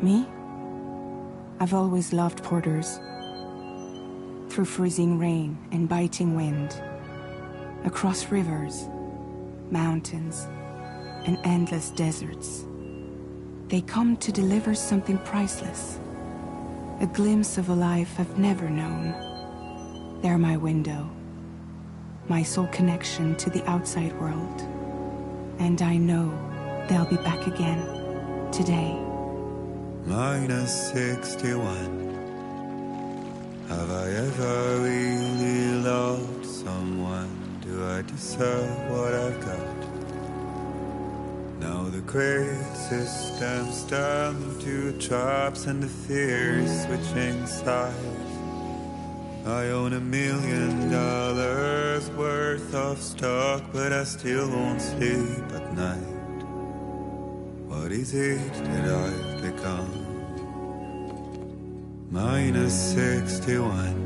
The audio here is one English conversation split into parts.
Me? I've always loved porters. Through freezing rain and biting wind, across rivers, mountains, and endless deserts, they come to deliver something priceless, a glimpse of a life I've never known. They're my window, my sole connection to the outside world. And I know they'll be back again, today. -61. Have I ever really loved someone? Do I deserve what I've got? Now the great system's turned into traps and the fear is switching sides. I own $1 million worth of stock, but I still won't sleep at night. What is it that I've become? -61.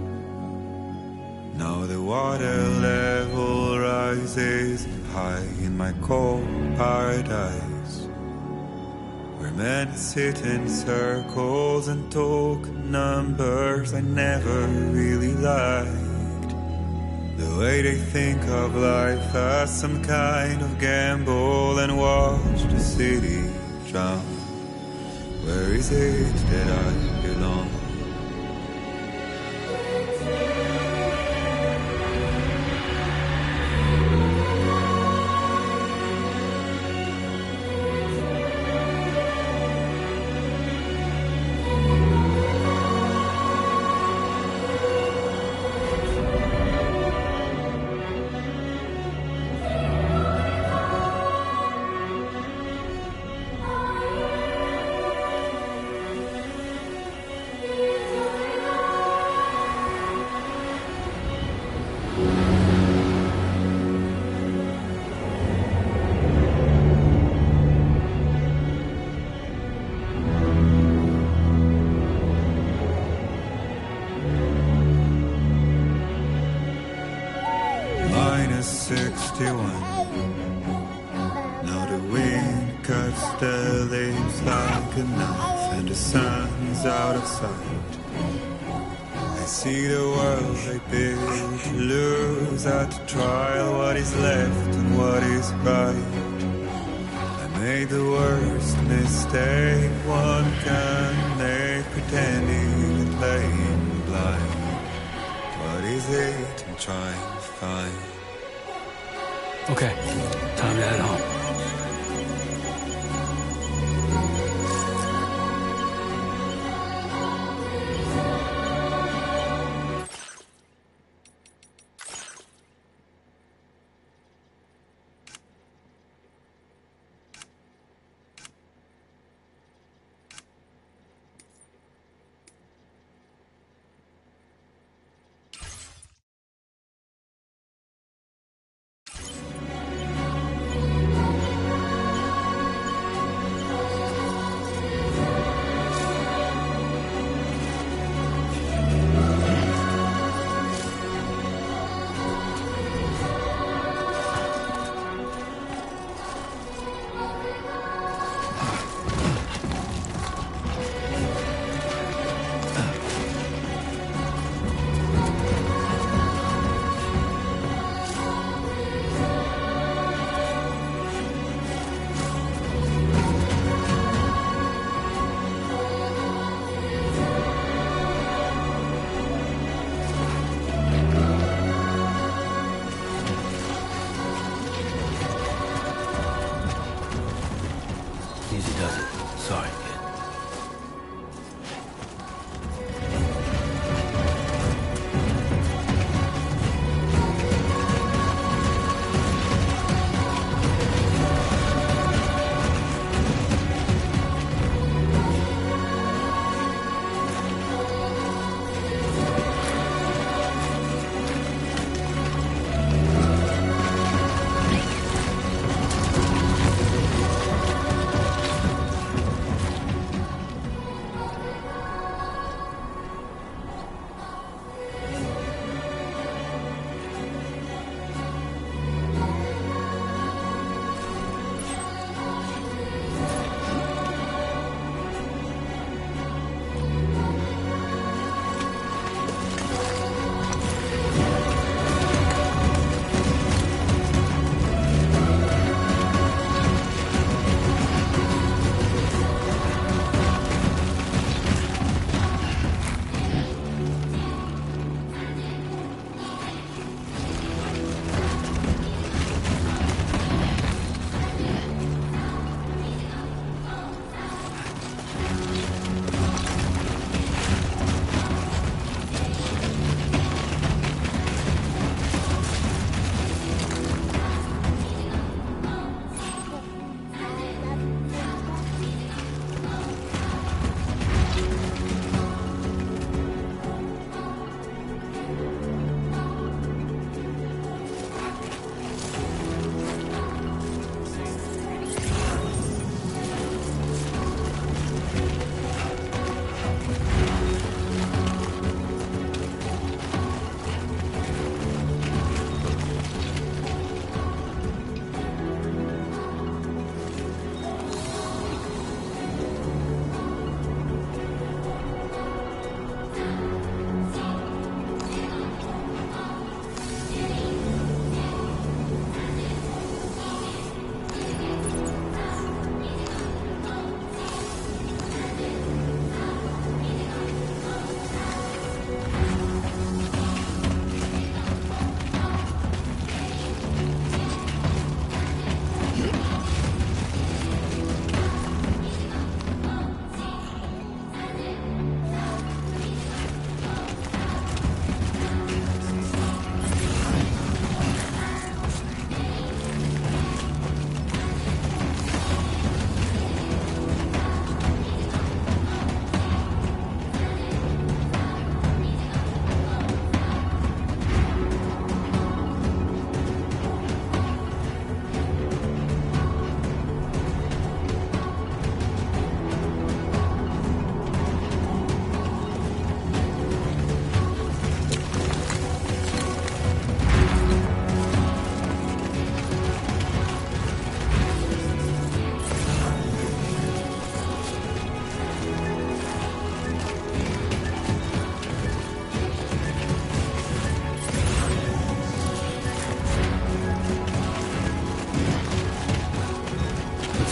Now the water level rises high in my cold paradise, where men sit in circles and talk numbers I never really liked. The way they think of life as some kind of gamble and watch the city drown. Where is it that I belong? -61. Now the wind cuts the leaves like a knife and the sun's out of sight. I see the world I built to lose at the trial, what is left and what is right. I made the worst mistake one can make, pretending and playing blind. What is it I'm trying to find? Okay, time to head home. Easy does it. Sorry, kid.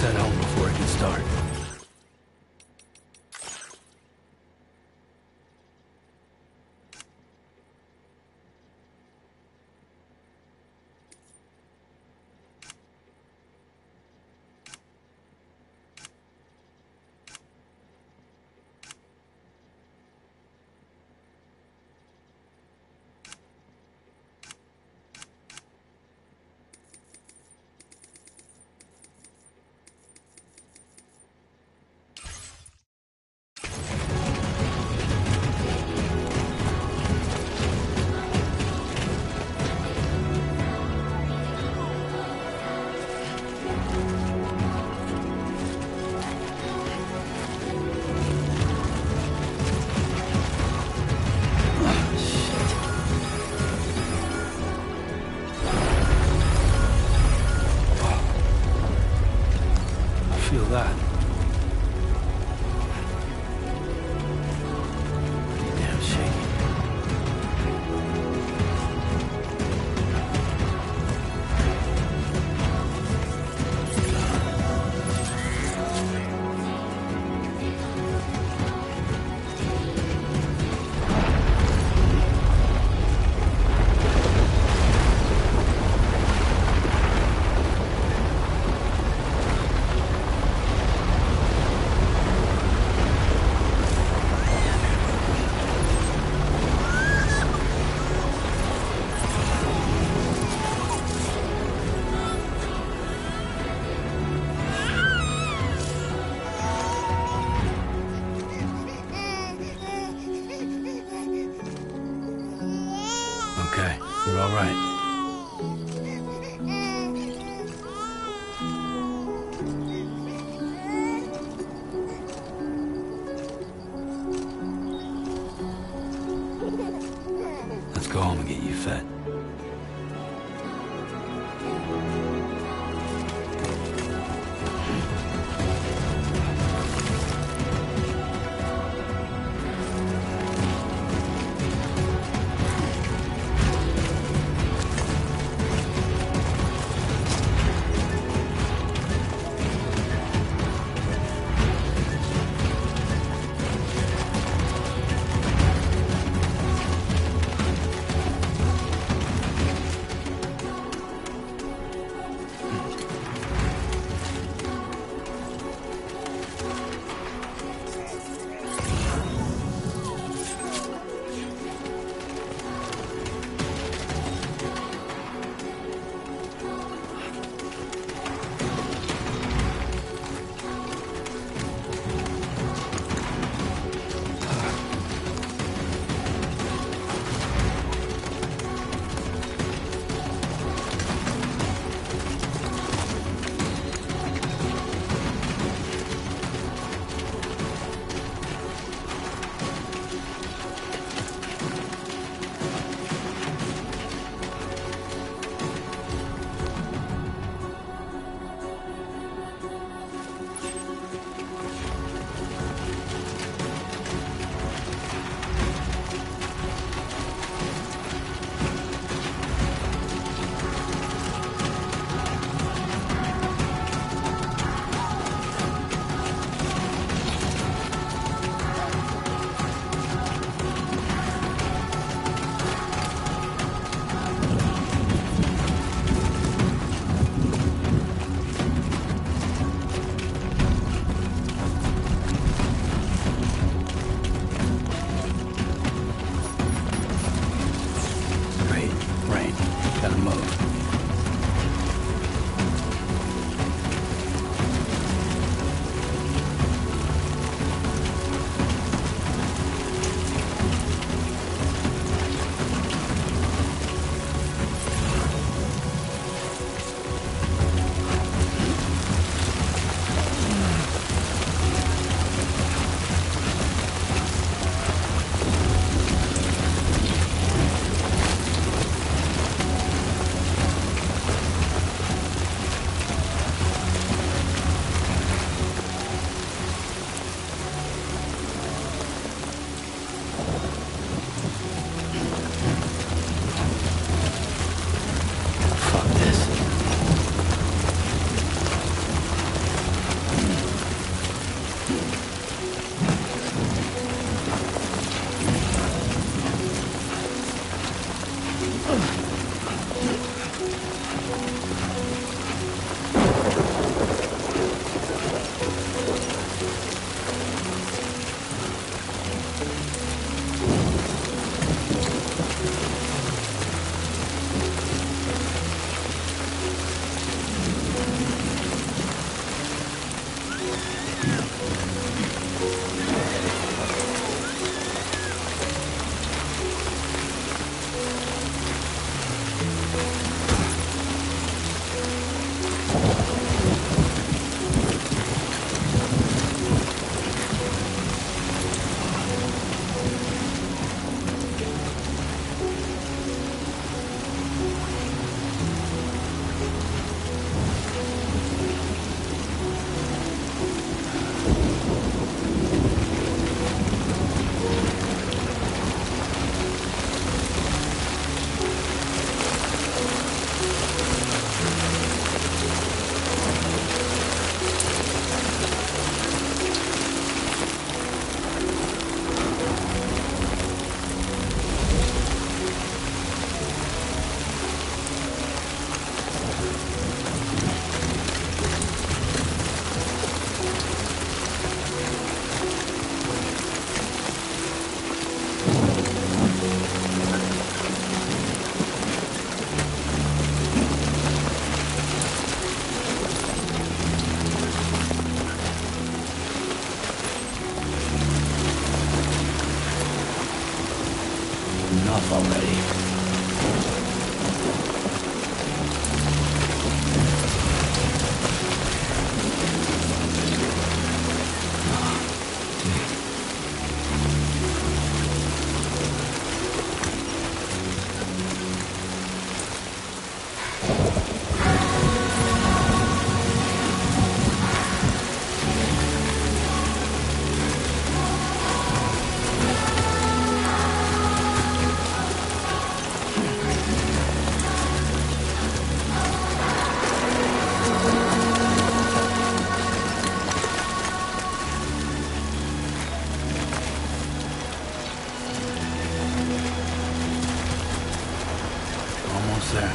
head home before it gets dark. Feel that. Pretty damn shaky. enough already. Almost there.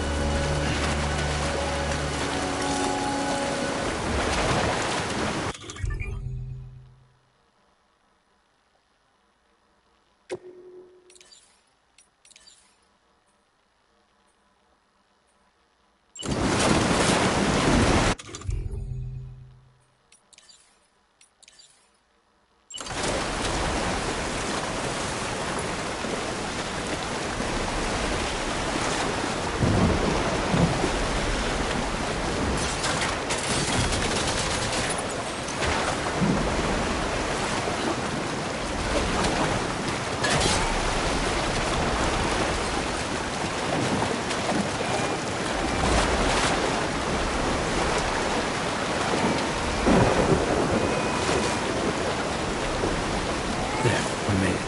There, we made it.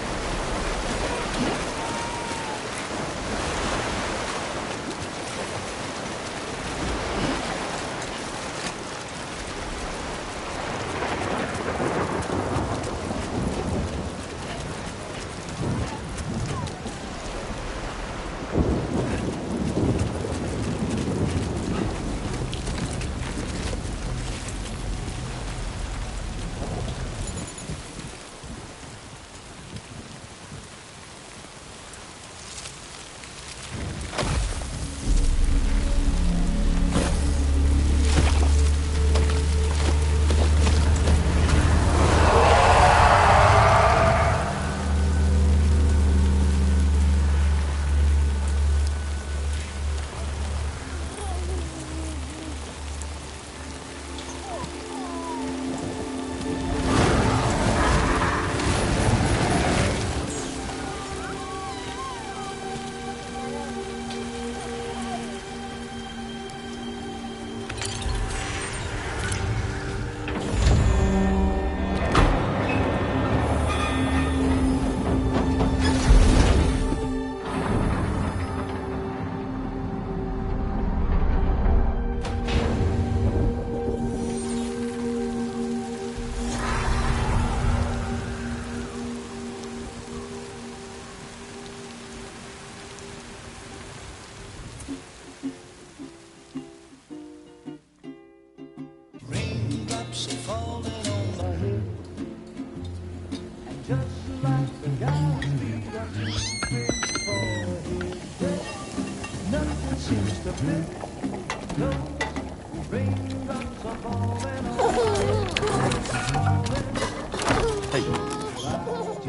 Hey.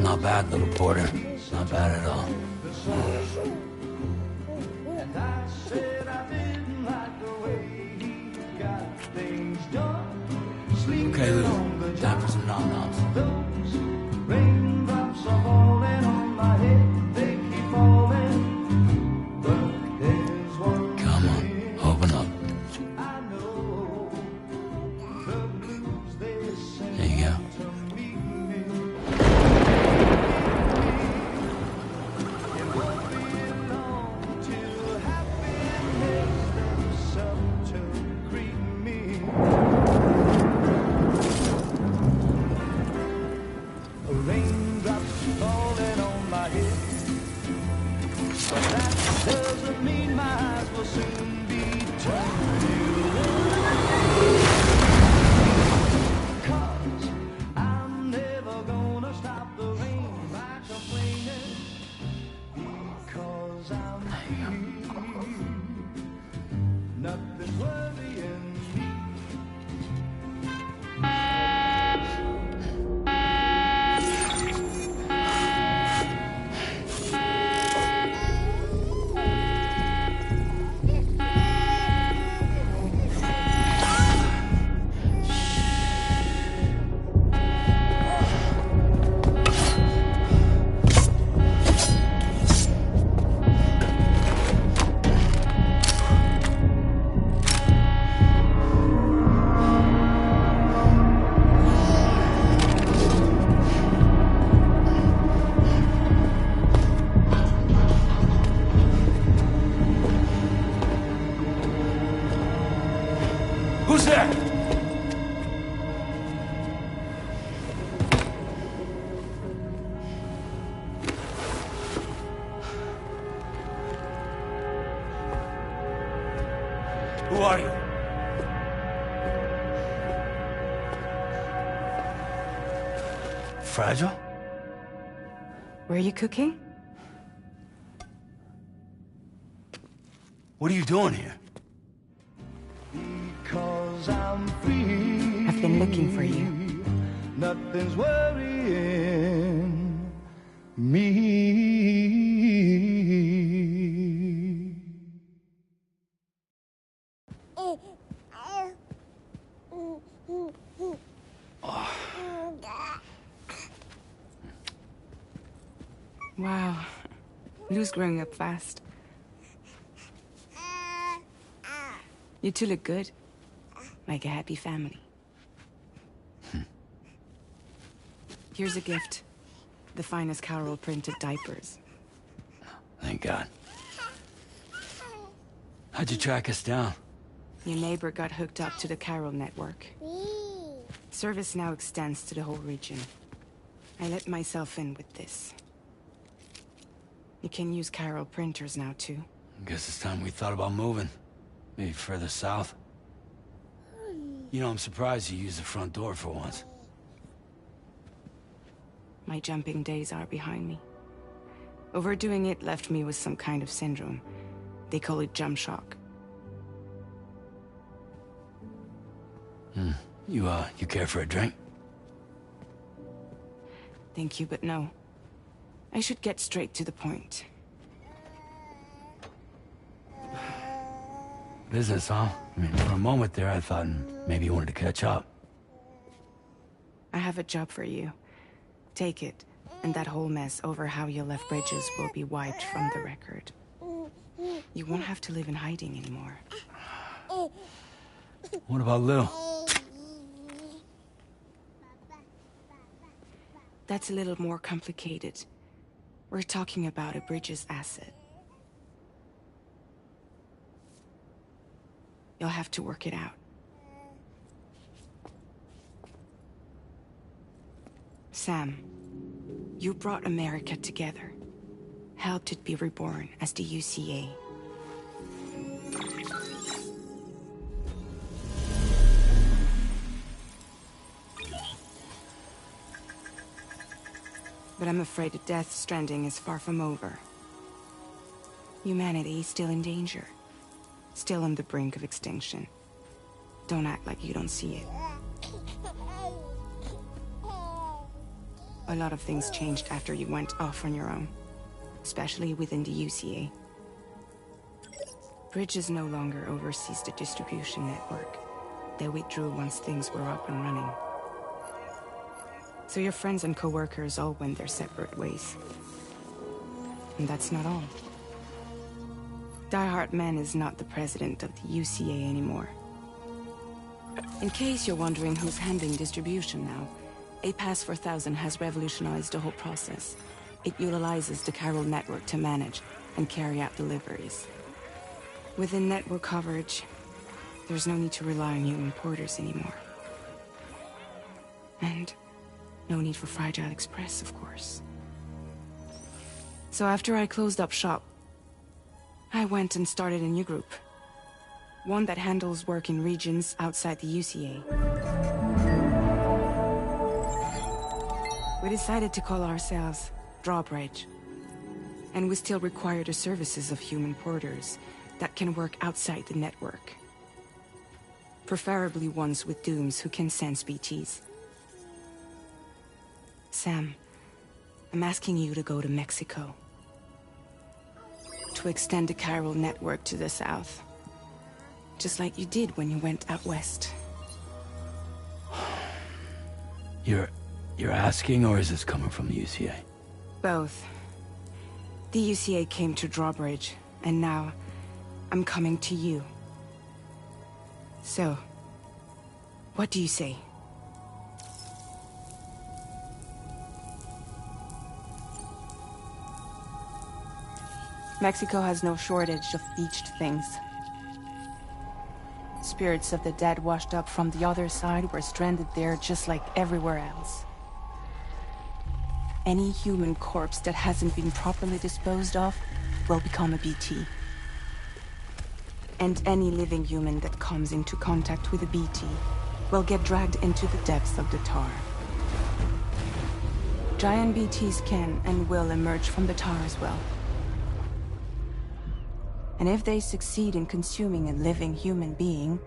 Not bad, little porter. Not bad at all. Okay, Lou. Time for some nom-noms. Come on, open up. There you go. are you? Fragile? Were you cooking? What are you doing here? Because I'm free. I've been looking for you. Nothing's worrying me. Wow. Lou's growing up fast. You two look good. Like a happy family. Here's a gift. The finest Carol printed diapers. Thank God. How'd you track us down? Your neighbor got hooked up to the Carol network. Service now extends to the whole region. I let myself in with this. You can use Carol printers now, too. Guess it's time we thought about moving. Maybe further south. You know, I'm surprised you used the front door for once. My jumping days are behind me. Overdoing it left me with some kind of syndrome. They call it jump shock. You care for a drink? Thank you, but no. I should get straight to the point. Business, huh? I mean, for a moment there, I thought maybe you wanted to catch up. I have a job for you. Take it, and that whole mess over how you left Bridges will be wiped from the record. You won't have to live in hiding anymore. What about Lou? That's a little more complicated. We're talking about a Bridges asset. You'll have to work it out. Sam, you brought America together. Helped it be reborn as the UCA. But I'm afraid that Deathstranding is far from over. Humanity is still in danger. Still on the brink of extinction. Don't act like you don't see it. A lot of things changed after you went off on your own. Especially within the UCA. Bridges no longer oversees the distribution network. They withdrew once things were up and running. So your friends and co-workers all went their separate ways. And that's not all. Die Hard Man is not the president of the UCA anymore. In case you're wondering who's handling distribution now, A Pass 4000 has revolutionized the whole process. It utilizes the Carol network to manage and carry out deliveries. Within network coverage, there's no need to rely on human porters anymore. And no need for Fragile Express, of course. So after I closed up shop, I went and started a new group. One that handles work in regions outside the UCA. We decided to call ourselves Drawbridge. And we still require the services of human porters that can work outside the network. Preferably ones with dooms who can sense BTs. Sam, I'm asking you to go to Mexico. To extend the Carol network to the south. Just like you did when you went out west. You're asking, or is this coming from the UCA? Both. The UCA came to Drawbridge, and now I'm coming to you. So, what do you say? Mexico has no shortage of beached things. Spirits of the dead washed up from the other side were stranded there just like everywhere else. Any human corpse that hasn't been properly disposed of will become a BT. And any living human that comes into contact with a BT will get dragged into the depths of the tar. Giant BTs can and will emerge from the tar as well. And if they succeed in consuming a living human being,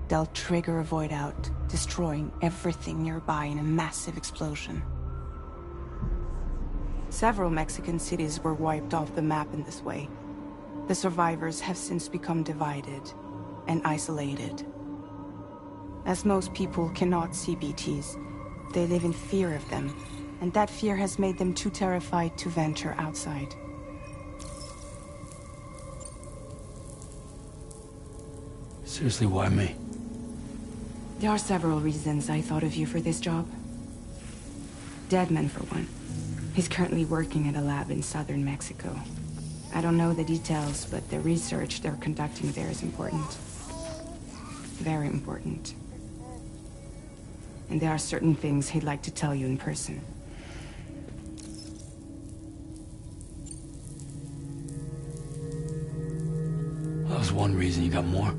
they'll trigger a void out, destroying everything nearby in a massive explosion. Several Mexican cities were wiped off the map in this way. The survivors have since become divided and isolated. As most people cannot see BTs, they live in fear of them, and that fear has made them too terrified to venture outside. Seriously, why me? There are several reasons I thought of you for this job. Deadman, for one. He's currently working at a lab in southern Mexico. I don't know the details, but the research they're conducting there is important. Very important. And there are certain things he'd like to tell you in person. That was one reason. You got more?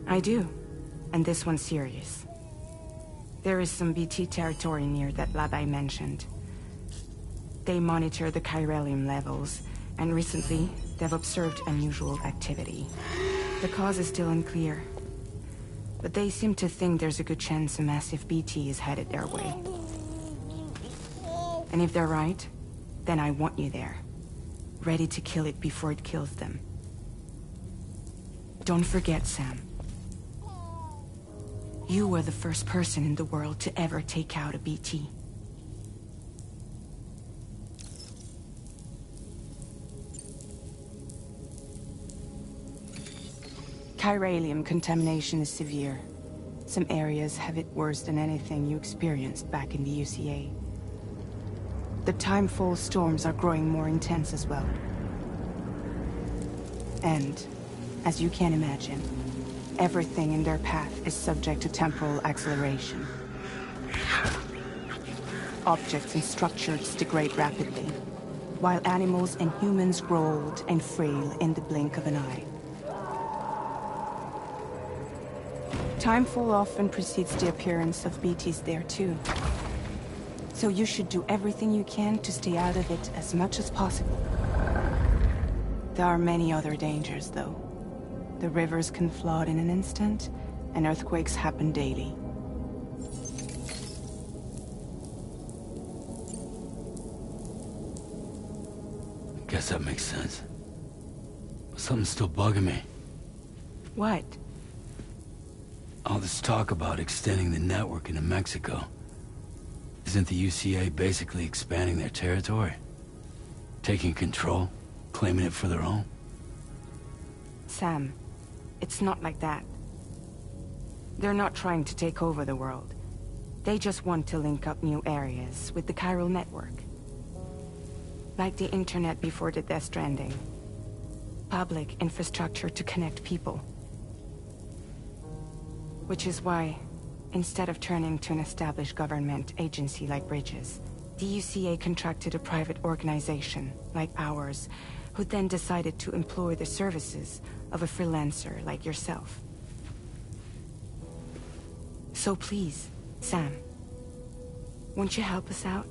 I do. And this one's serious. There is some BT territory near that lab I mentioned. They monitor the chiralium levels, and recently, they've observed unusual activity. The cause is still unclear, but they seem to think there's a good chance a massive BT is headed their way. And if they're right, then I want you there, ready to kill it before it kills them. Don't forget, Sam. You were the first person in the world to ever take out a BT. Chiralium contamination is severe. Some areas have it worse than anything you experienced back in the UCA. The timefall storms are growing more intense as well. And, as you can imagine, everything in their path is subject to temporal acceleration. Objects and structures degrade rapidly, while animals and humans grow old and frail in the blink of an eye. Timefall often precedes the appearance of BTs there too. So you should do everything you can to stay out of it as much as possible. There are many other dangers, though. The rivers can flood in an instant, and earthquakes happen daily. Guess that makes sense. But something's still bugging me. What? All this talk about extending the network into Mexico. Isn't the UCA basically expanding their territory? Taking control? Claiming it for their own? Sam, it's not like that. They're not trying to take over the world. They just want to link up new areas with the chiral network. Like the internet before the Death-Stranding. Public infrastructure to connect people. Which is why, instead of turning to an established government agency like Bridges, the UCA contracted a private organization, like ours, who then decided to employ the services of a freelancer like yourself. So please, Sam, won't you help us out?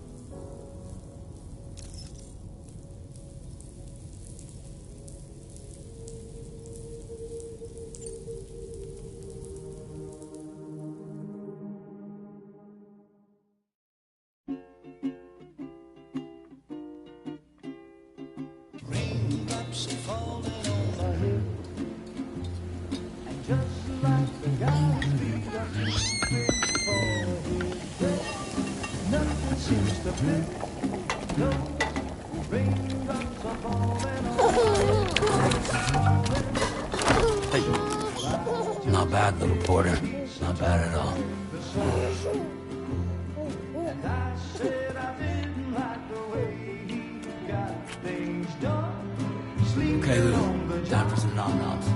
Not bad, little Porter. Not bad at all. Okay, Lou. Time for some nom-noms.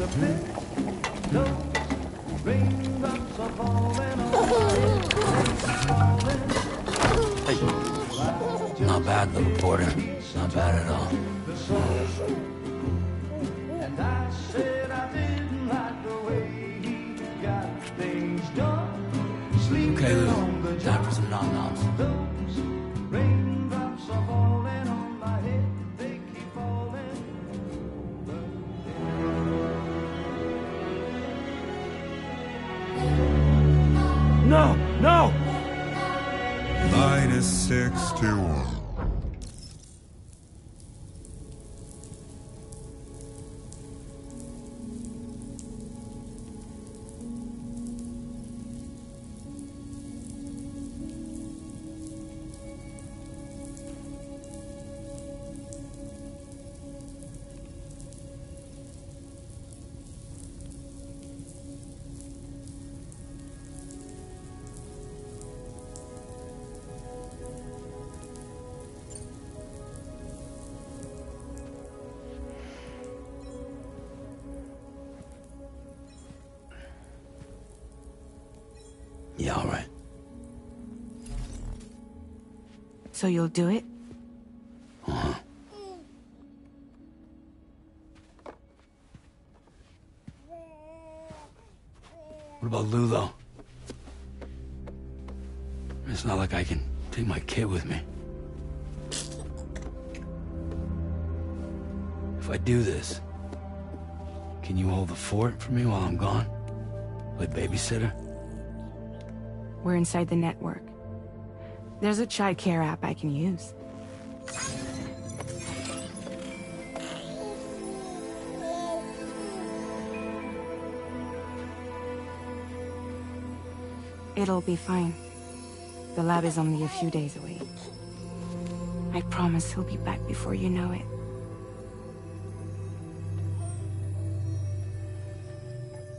the pillows, raindrops are falling on my head. Hey. Not bad, little porter. Not bad at all. And I said I didn't like the way he got things done. Okay, Lou. Time for some nom-noms. Those raindrops are falling on my head. They keep falling. No! No! -61. Yeah, all right. So you'll do it? Uh-huh. What about Lou, though? It's not like I can take my kid with me. If I do this, can you hold the fort for me while I'm gone? Play babysitter? We're inside the network. There's a child care app I can use. It'll be fine. The lab is only a few days away. I promise he'll be back before you know it.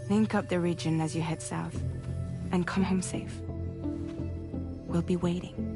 Link up the region as you head south, and come home safe. We'll be waiting.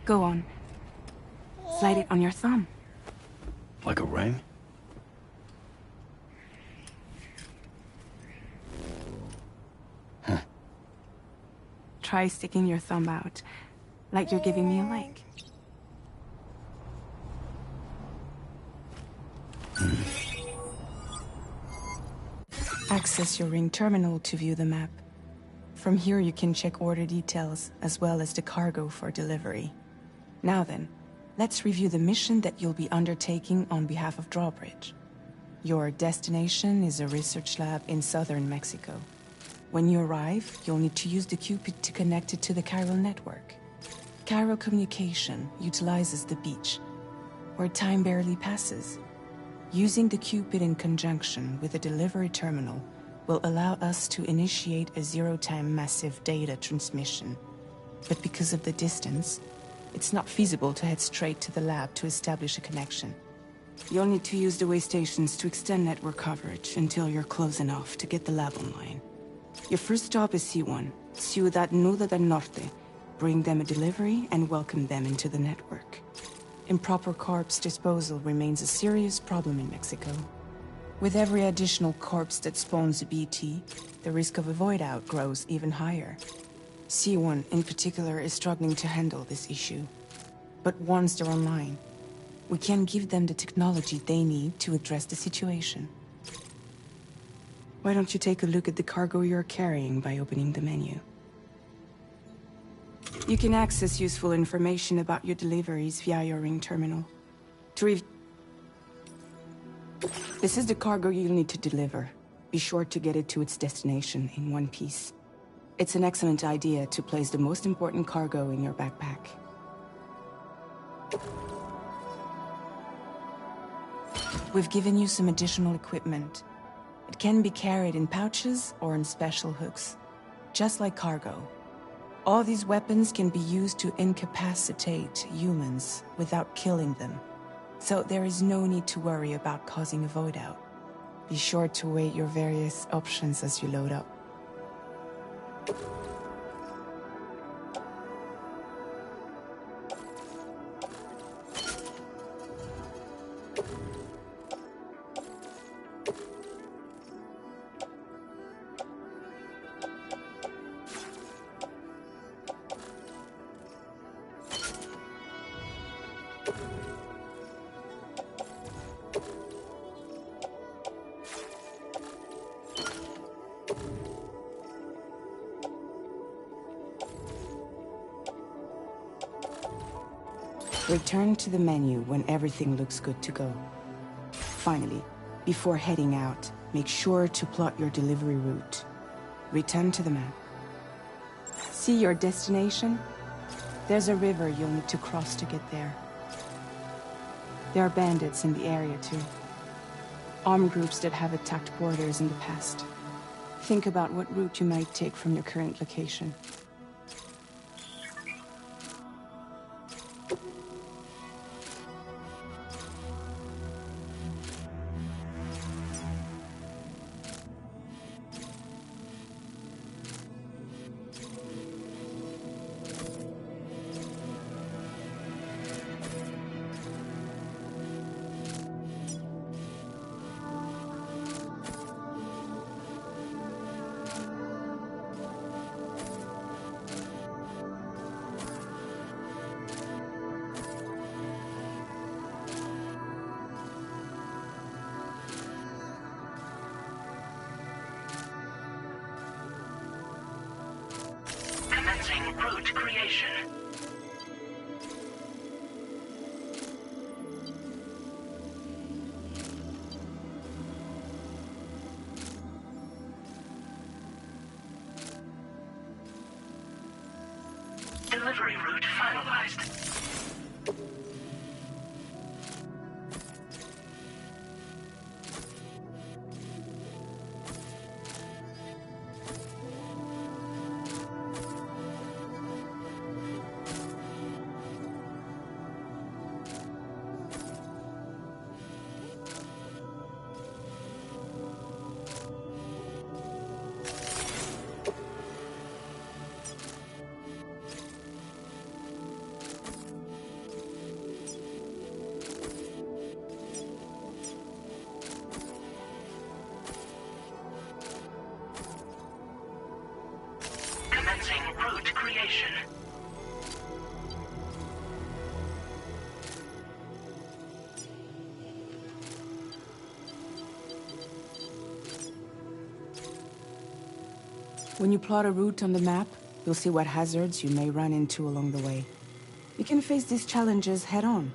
Go on. Slide it on your thumb. Like a ring? Huh. Try sticking your thumb out, like you're giving me a like. Access your ring terminal to view the map. From here you can check order details, as well as the cargo for delivery. Now then, let's review the mission that you'll be undertaking on behalf of Drawbridge. Your destination is a research lab in southern Mexico. When you arrive, you'll need to use the Cupid to connect it to the chiral network. Chiral communication utilizes the beach, where time barely passes. Using the Cupid in conjunction with a delivery terminal will allow us to initiate a zero-time massive data transmission. But because of the distance, it's not feasible to head straight to the lab to establish a connection. You'll need to use the way stations to extend network coverage until you're close enough to get the lab online. Your first stop is C1, Ciudad Nuda del Norte. Bring them a delivery and welcome them into the network. Improper corpse disposal remains a serious problem in Mexico. With every additional corpse that spawns a BT, the risk of a void out grows even higher. C1 in particular is struggling to handle this issue. But once they're online, we can give them the technology they need to address the situation. Why don't you take a look at the cargo you're carrying by opening the menu? You can access useful information about your deliveries via your ring terminal. This is the cargo you'll need to deliver. Be sure to get it to its destination in one piece. It's an excellent idea to place the most important cargo in your backpack. We've given you some additional equipment. It can be carried in pouches or in special hooks, just like cargo. All these weapons can be used to incapacitate humans without killing them. So there is no need to worry about causing a void out. Be sure to weigh your various options as you load up. Return to the menu when everything looks good to go. Finally, before heading out, make sure to plot your delivery route. Return to the map. See your destination? There's a river you'll need to cross to get there. There are bandits in the area too. Armed groups that have attacked borders in the past. Think about what route you might take from your current location. Route creation. Delivery route finalized. Route creation. When you plot a route on the map, you'll see what hazards you may run into along the way. You can face these challenges head-on,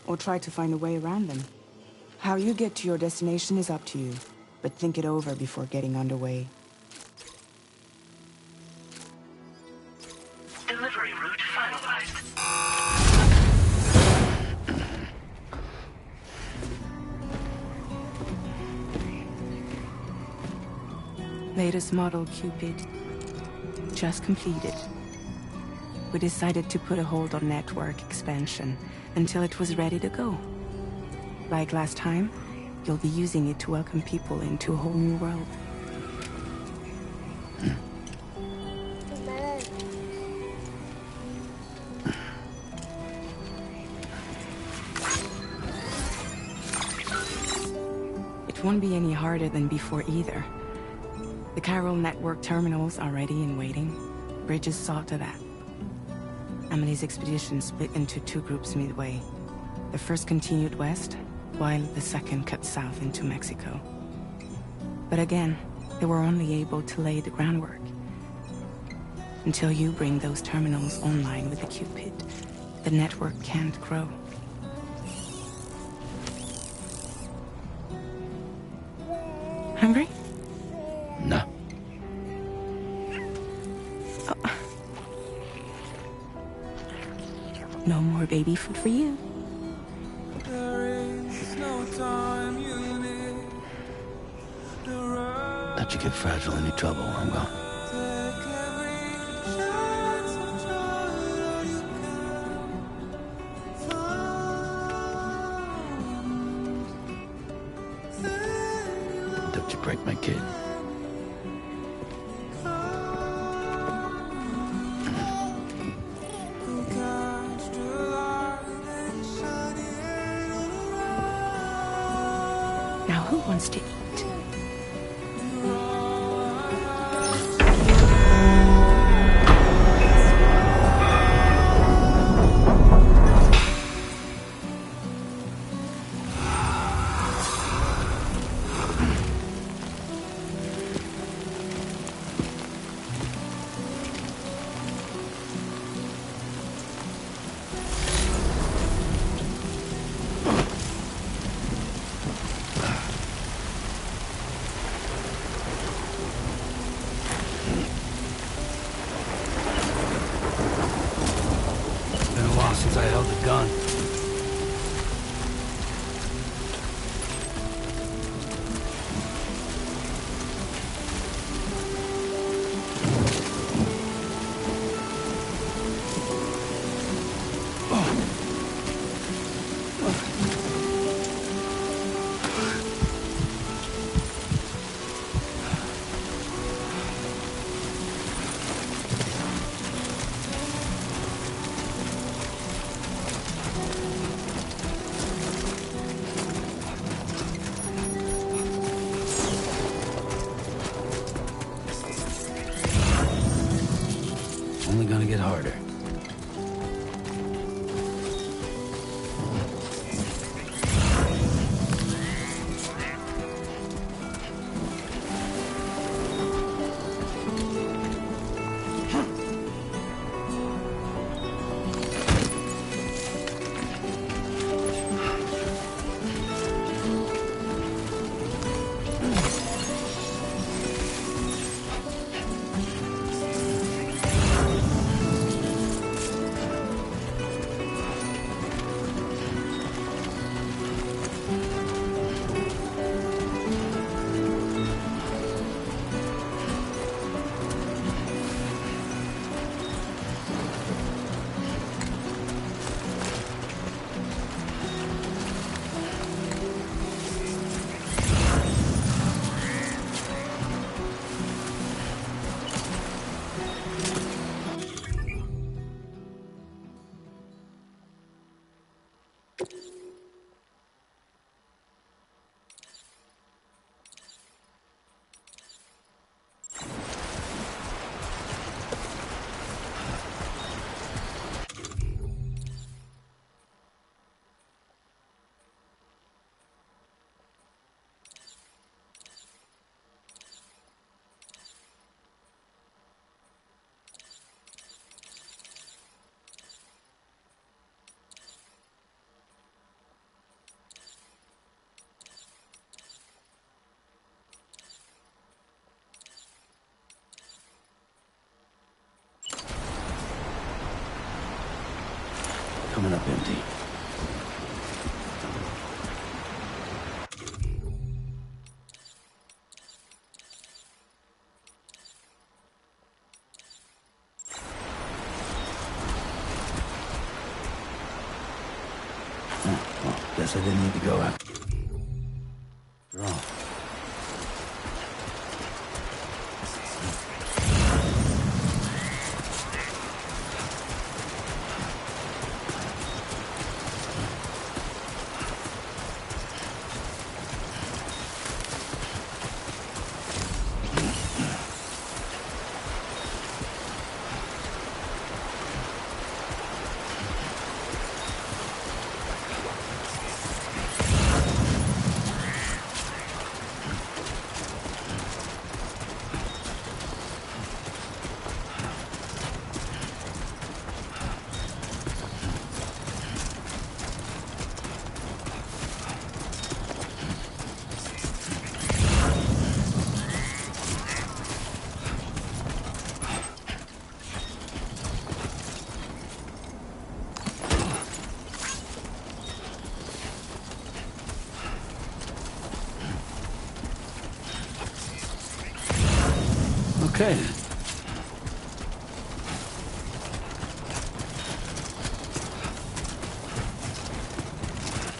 or try to find a way around them. How you get to your destination is up to you, but think it over before getting underway. Delivery route finalized. Latest model Cupid. Just completed. We decided to put a hold on network expansion until it was ready to go. Like last time, you'll be using it to welcome people into a whole new world. It won't be any harder than before either. The chiral network terminals are ready and waiting. Bridges saw to that. Emily's expedition split into two groups midway. The first continued west, while the second cut south into Mexico. But again, they were only able to lay the groundwork. Until you bring those terminals online with the Cupid, the network can't grow. Hungry? No. No more baby food for you. Let you get fragile any trouble while I'm gone. Don't you break my kid. Now who wants to eat? Been a while since I held a gun. Only gonna get harder. Coming up empty. Well, guess I didn't need to go after all. Okay then.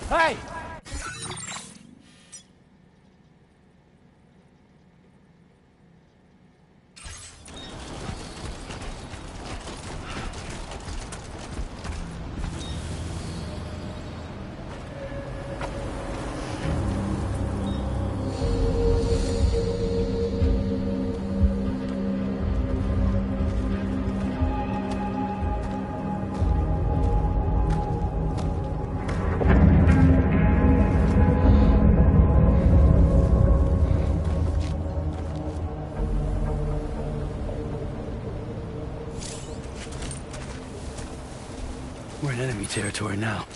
Hey! We're in enemy territory now.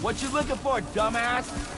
What you looking for, dumbass?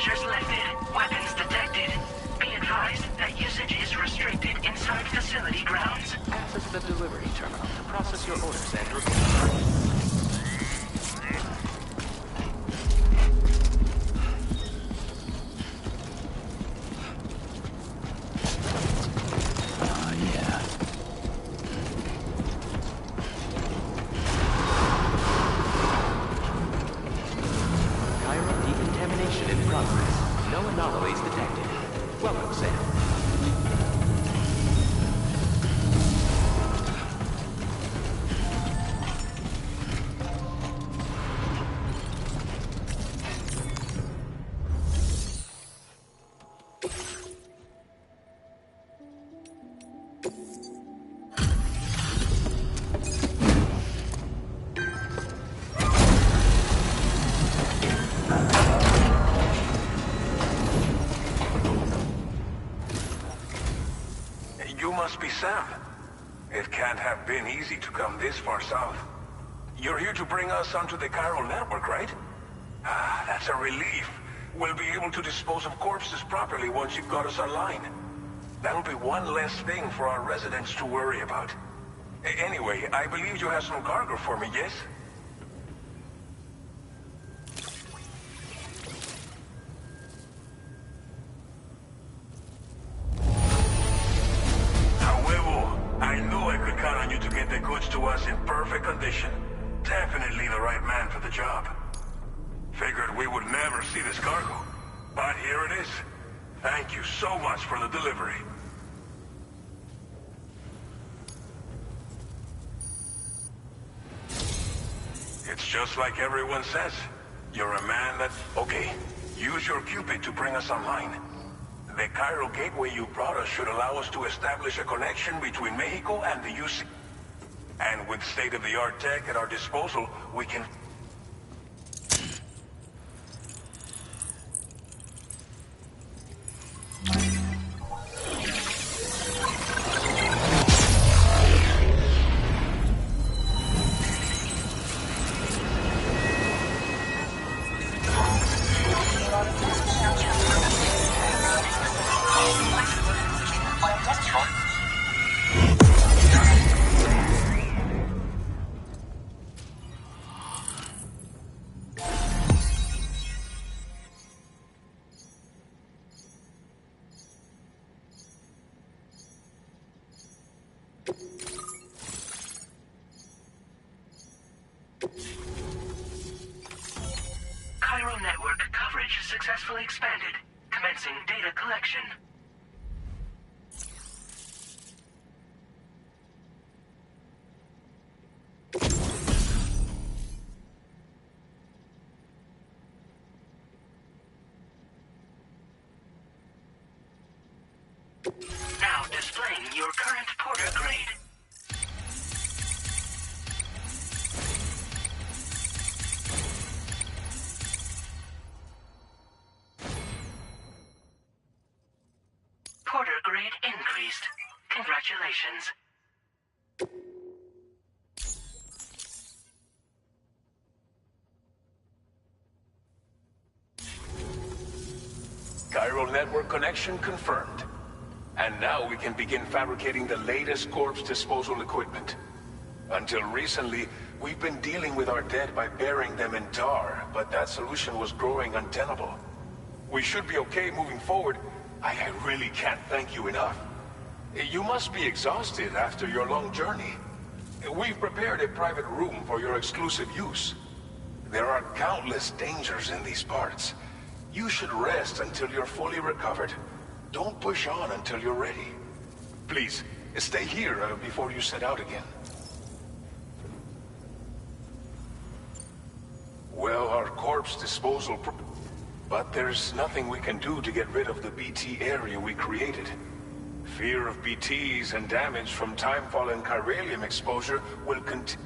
Measures lifted. Weapons detected. Be advised that usage is restricted inside facility grounds. Access the delivery terminal to process your orders and reports. Must be Sam. It can't have been easy to come this far south. You're here to bring us onto the chiral network, right? Ah, that's a relief. We'll be able to dispose of corpses properly once you've got us online. That'll be one less thing for our residents to worry about. Anyway, I believe you have some cargo for me, yes? To us in perfect condition. Definitely the right man for the job. Figured we would never see this cargo, but here it is. Thank you so much for the delivery. It's just like everyone says. You're a man that... Okay, use your Cupid to bring us online. The chiral gateway you brought us should allow us to establish a connection between Mexico and the UC. And with state-of-the-art tech at our disposal, we can... Chiral network coverage successfully expanded. Commencing data collection. Now displaying your current Porter grade. Porter grade increased. Congratulations. Chiral network connection confirmed. And now we can begin fabricating the latest corpse disposal equipment. Until recently, we've been dealing with our dead by burying them in tar, but that solution was growing untenable. We should be okay moving forward. I really can't thank you enough. You must be exhausted after your long journey. We've prepared a private room for your exclusive use. There are countless dangers in these parts. You should rest until you're fully recovered. Don't push on until you're ready. Please, stay here before you set out again. Well, our corpse disposal... But there's nothing we can do to get rid of the BT area we created. Fear of BTs and damage from time-fallen chiralium exposure will continue.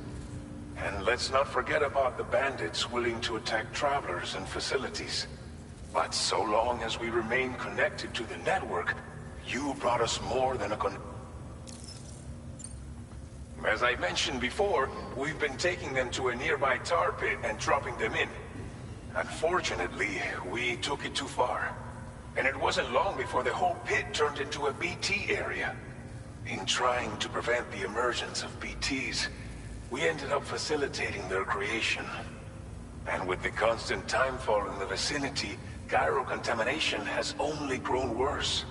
And let's not forget about the bandits willing to attack travelers and facilities. But so long as we remain connected to the network, you brought us more than a As I mentioned before, we've been taking them to a nearby tar pit and dropping them in. Unfortunately, we took it too far. And it wasn't long before the whole pit turned into a BT area. In trying to prevent the emergence of BTs, we ended up facilitating their creation. And with the constant timefall in the vicinity, gyro contamination has only grown worse.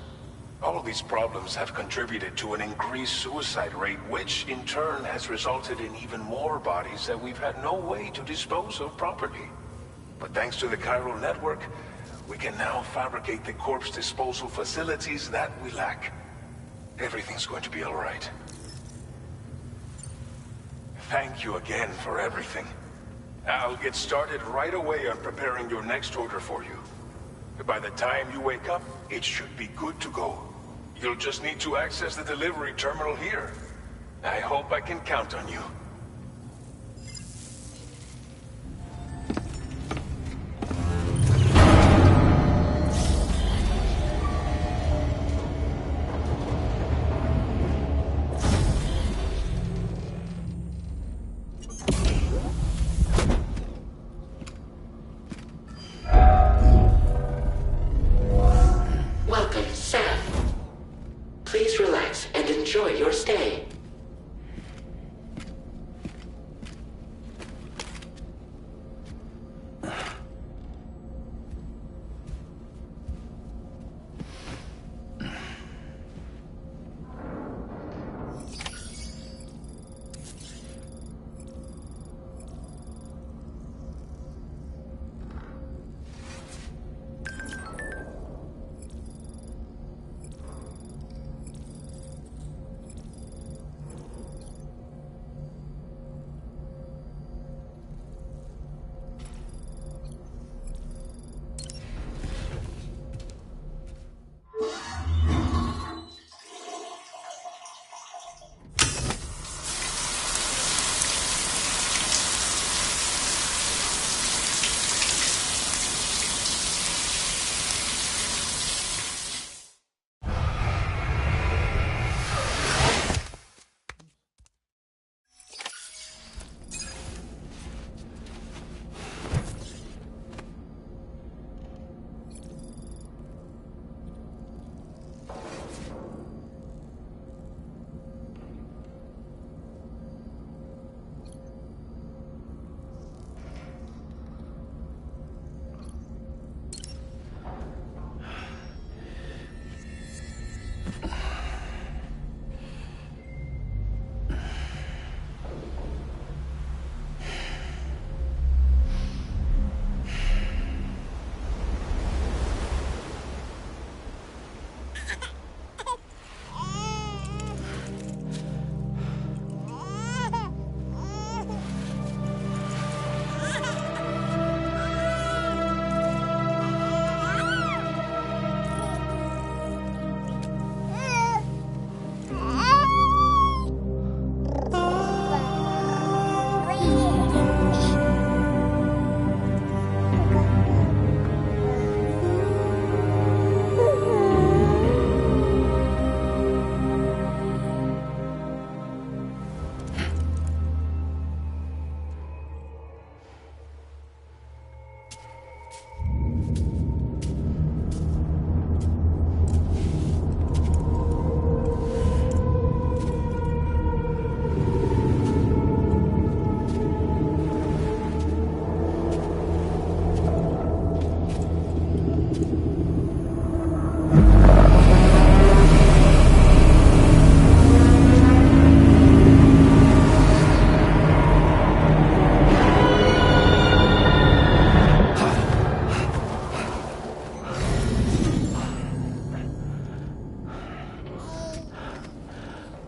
All these problems have contributed to an increased suicide rate, which in turn has resulted in even more bodies that we've had no way to dispose of properly. But thanks to the chiral network, we can now fabricate the corpse disposal facilities that we lack. Everything's going to be all right. Thank you again for everything. I'll get started right away on preparing your next order for you. By the time you wake up, it should be good to go. You'll just need to access the delivery terminal here. I hope I can count on you. Please relax and enjoy your stay.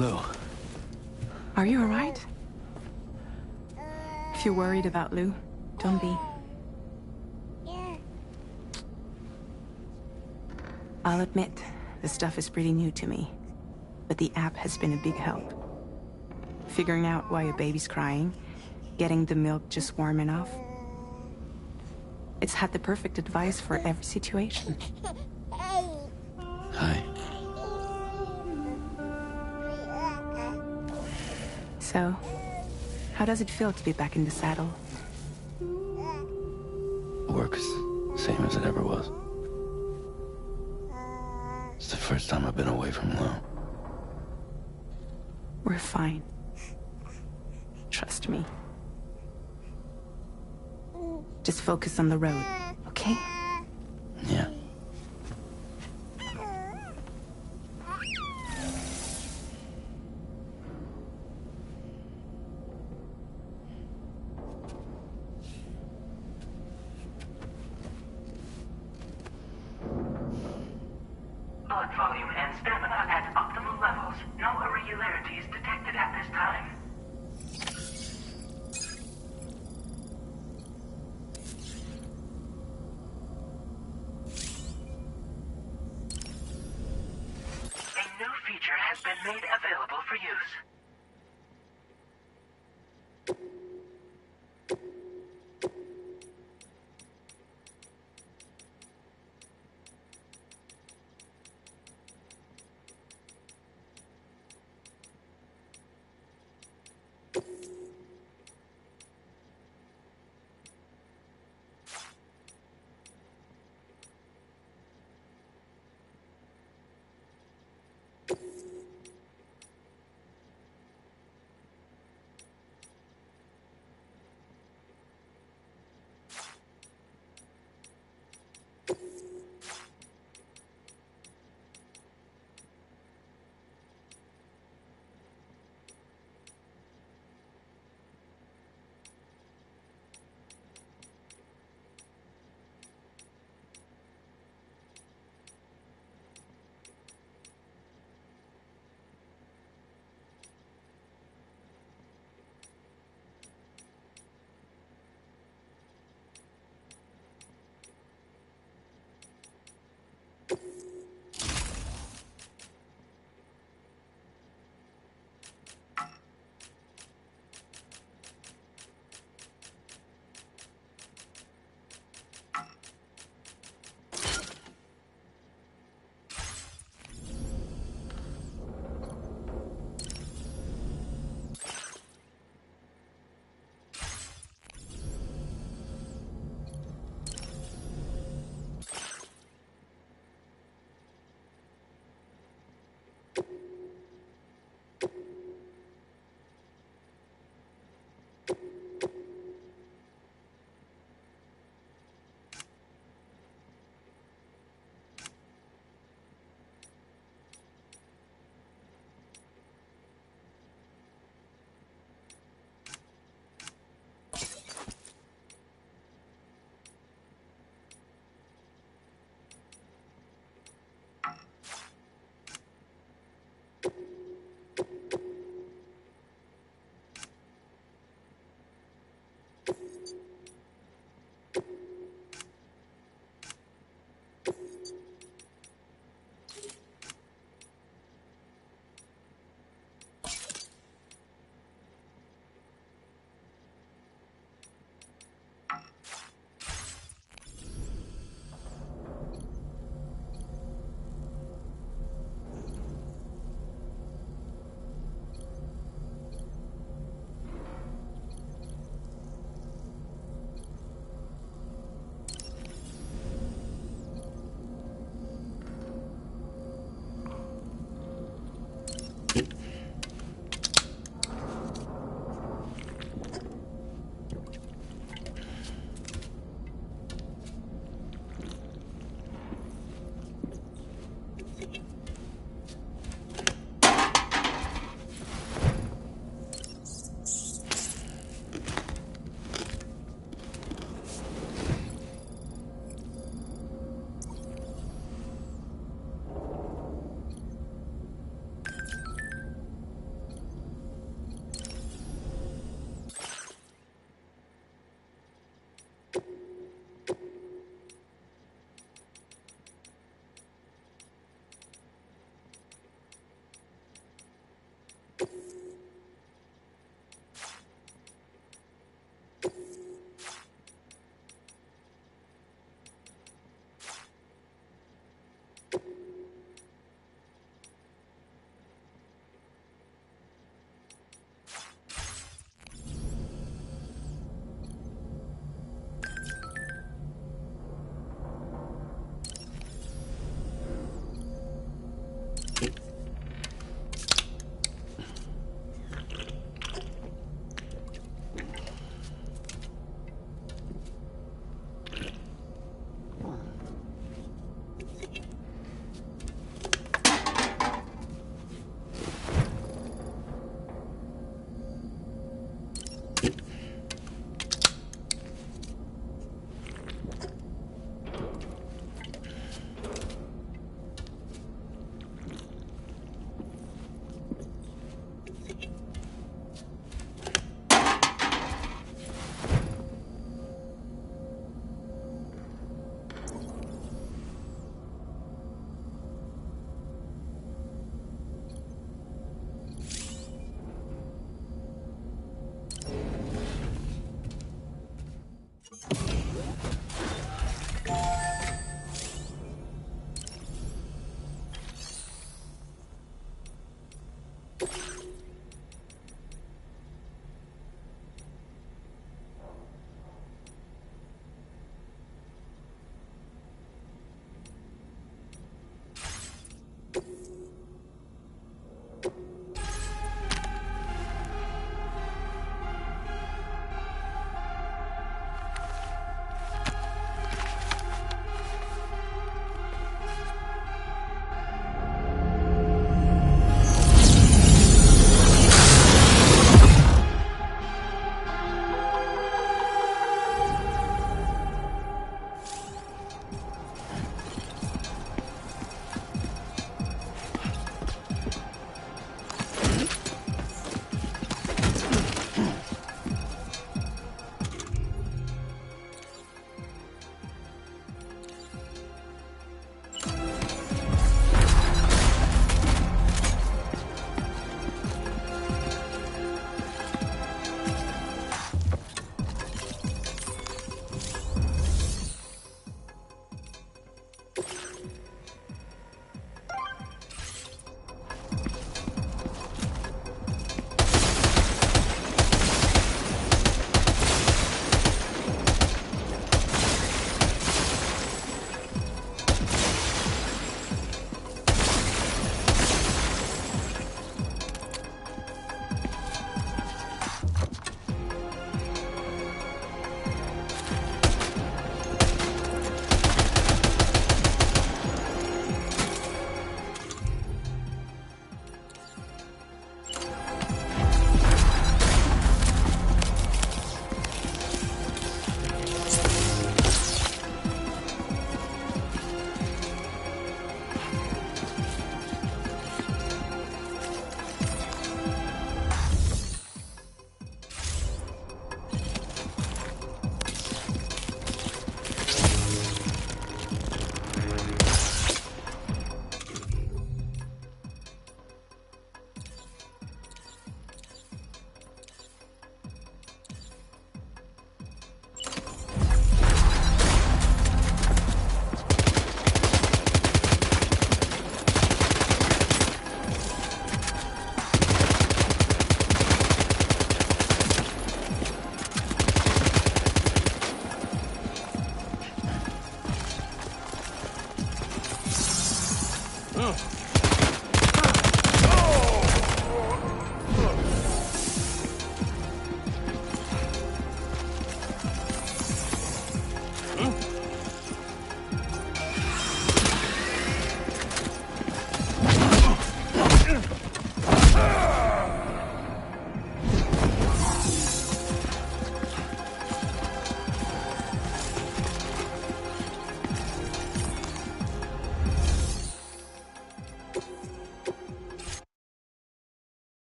Lou. Are you alright? If you're worried about Lou, don't be. I'll admit, the stuff is pretty new to me, but the app has been a big help. Figuring out why a baby's crying, getting the milk just warm enough. It's had the perfect advice for every situation. Hi. So, how does it feel to be back in the saddle? Work's the same as it ever was. It's the first time I've been away from Lo. We're fine. Trust me. Just focus on the road, okay? Yeah. Blood volume and stamina at optimal levels. No irregularities detected at this time. A new feature has been made available for use.